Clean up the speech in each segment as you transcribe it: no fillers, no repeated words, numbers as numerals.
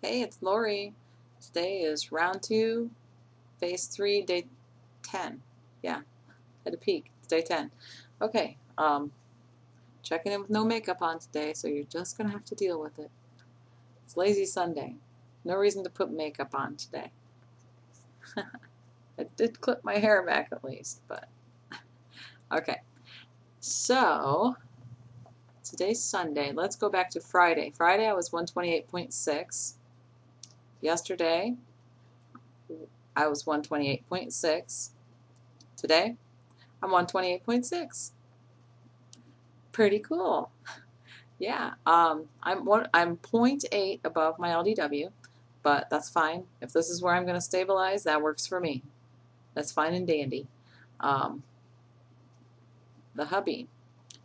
Hey, it's Lori. Today is round 2, phase 3, day 10. Yeah, had a peek. It's day 10. Okay, checking in with no makeup on today, so you're just gonna have to deal with it. It's lazy Sunday. No reason to put makeup on today. I did clip my hair back at least, but okay. So today's Sunday. Let's go back to Friday. Friday I was 128.6. Yesterday I was 128.6. Today I'm 128.6. Pretty cool. Yeah. I'm I'm 0.8 above my LDW, but that's fine. If this is where I'm going to stabilize, that works for me. That's fine and dandy. Um, the hubby,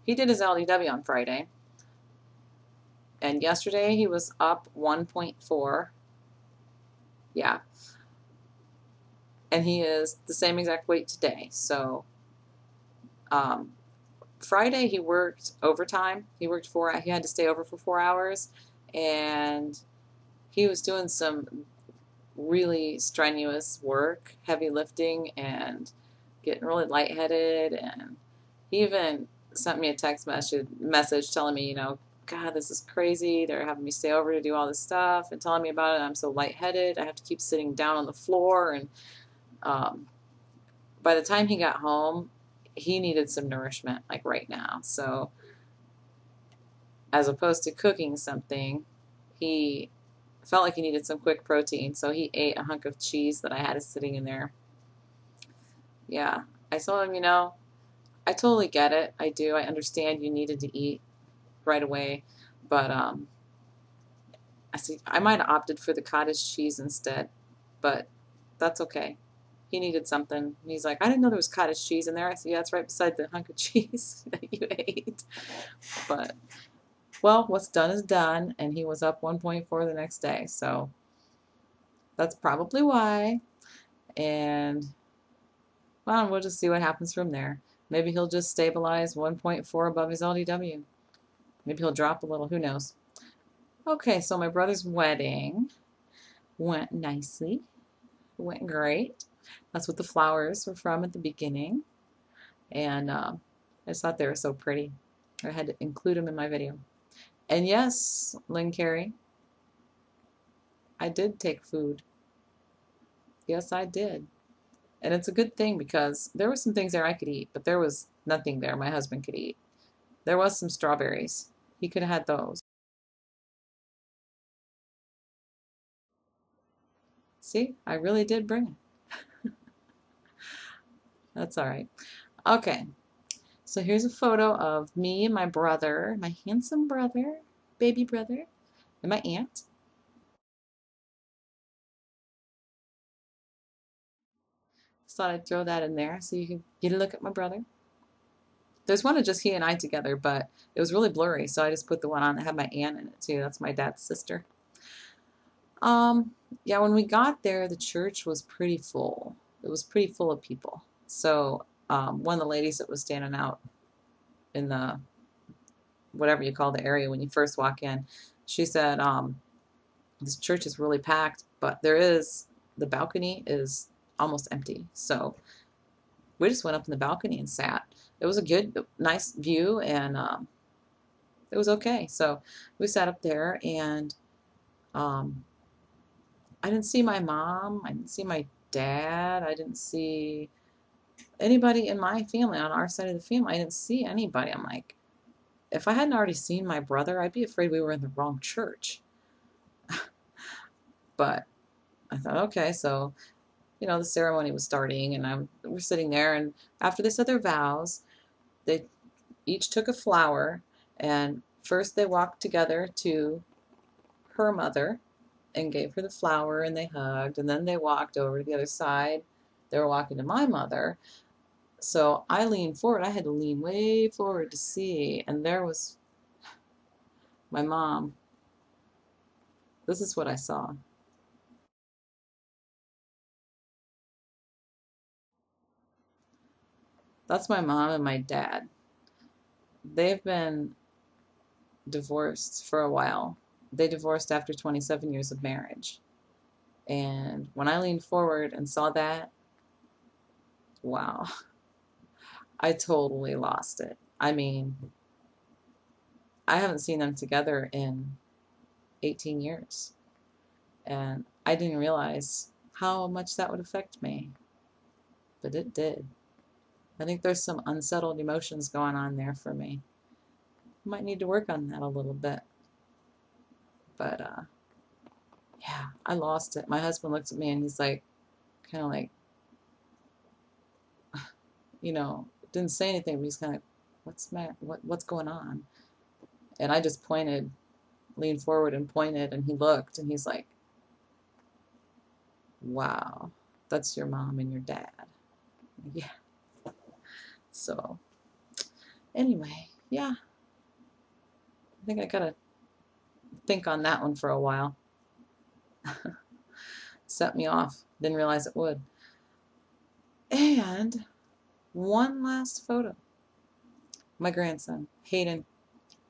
he did his LDW on Friday, and yesterday he was up 1.4. Yeah. And he is the same exact weight today. So um, Friday he worked overtime. He worked he had to stay over for 4 hours, and he was doing some really strenuous work, heavy lifting, and getting really lightheaded. And he even sent me a text message telling me, God, this is crazy. They're having me stay over to do all this stuff and telling me about it. I'm so lightheaded. I have to keep sitting down on the floor. And by the time he got home, he needed some nourishment, like right now. So as opposed to cooking something, he felt like he needed some quick protein. So he ate a hunk of cheese that I had sitting in there. Yeah. I told him, I totally get it. I do. I understand you needed to eat right away. But I see I might have opted for the cottage cheese instead. But that's okay. He needed something. And he's like, I didn't know there was cottage cheese in there. I said, yeah, it's right beside the hunk of cheese that you ate. But, well, what's done is done. And he was up 1.4 the next day. So that's probably why. And, well, we'll just see what happens from there. Maybe he'll just stabilize 1.4 above his LDW. Maybe he'll drop a little. Who knows? Okay, so my brother's wedding went nicely. It went great. That's what the flowers were from at the beginning. And I just thought they were so pretty. I had to include them in my video. And yes, Lynn Carey, I did take food. Yes, I did. And it's a good thing because there were some things there I could eat, but there was nothing there my husband could eat. There was some strawberries. He could have had those. See, I really did bring it. That's all right. Okay, so here's a photo of me and my brother, my handsome brother, baby brother, and my aunt. Just thought I'd throw that in there so you can get a look at my brother. There's one of just he and I together, but it was really blurry, so I just put the one on that had my aunt in it too. That's my dad's sister. Um, yeah, when we got there, the church was pretty full. It was pretty full of people. So one of the ladies that was standing out in the whatever you call the area when you first walk in, she said, this church is really packed, but the balcony is almost empty. So we just went up in the balcony and sat. It was a good, nice view, and it was okay. So we sat up there, and um, I didn't see my mom. I didn't see my dad. I didn't see anybody in my family, on our side of the family. I didn't see anybody. I'm like, if I hadn't already seen my brother, I'd be afraid we were in the wrong church. But I thought, okay, so the ceremony was starting, and we're sitting there, and after they said their vows, they each took a flower, and first they walked together to her mother and gave her the flower, and they hugged, and then they walked over to the other side. They were walking to my mother, so I leaned forward. I had to lean way forward to see, and there was my mom. This is what I saw. That's my mom and my dad. They've been divorced for a while. they divorced after 27 years of marriage. And when I leaned forward and saw that, wow, I totally lost it. I mean, I haven't seen them together in 18 years. And I didn't realize how much that would affect me, but it did. I think there's some unsettled emotions going on there for me. Might need to work on that a little bit. But yeah, I lost it. My husband looked at me and he's like, kind of like, didn't say anything, but he's kind of, what's going on? And I just leaned forward and pointed, and he looked, and he's like, wow, that's your mom and your dad. Yeah. So, anyway, yeah. I think I gotta think on that one for a while. Set me off. Didn't realize it would. And one last photo. My grandson, Hayden.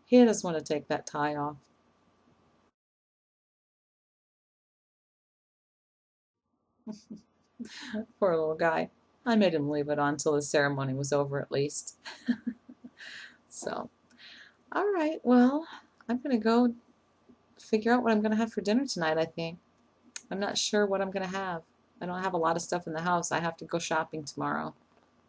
He doesn't want to take that tie off. Poor little guy. I made him leave it on until the ceremony was over at least. So, all right, well, I'm going to go figure out what I'm going to have for dinner tonight, I think. I'm not sure what I'm going to have. I don't have a lot of stuff in the house. I have to go shopping tomorrow.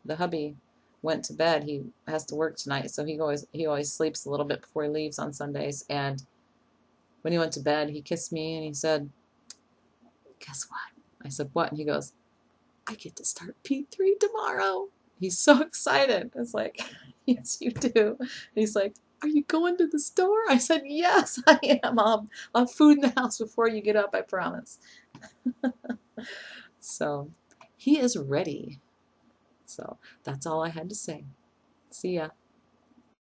The hubby went to bed. He has to work tonight, so he always sleeps a little bit before he leaves on Sundays. And when he went to bed, he kissed me and he said, "Guess what?" I said, "What?" And he goes, "I get to start P3 tomorrow." He's so excited. It's like, "Yes, you do." And he's like, "Are you going to the store?" I said, "Yes, I am. I'll have food in the house before you get up, I promise." So he is ready. So that's all I had to say. See ya.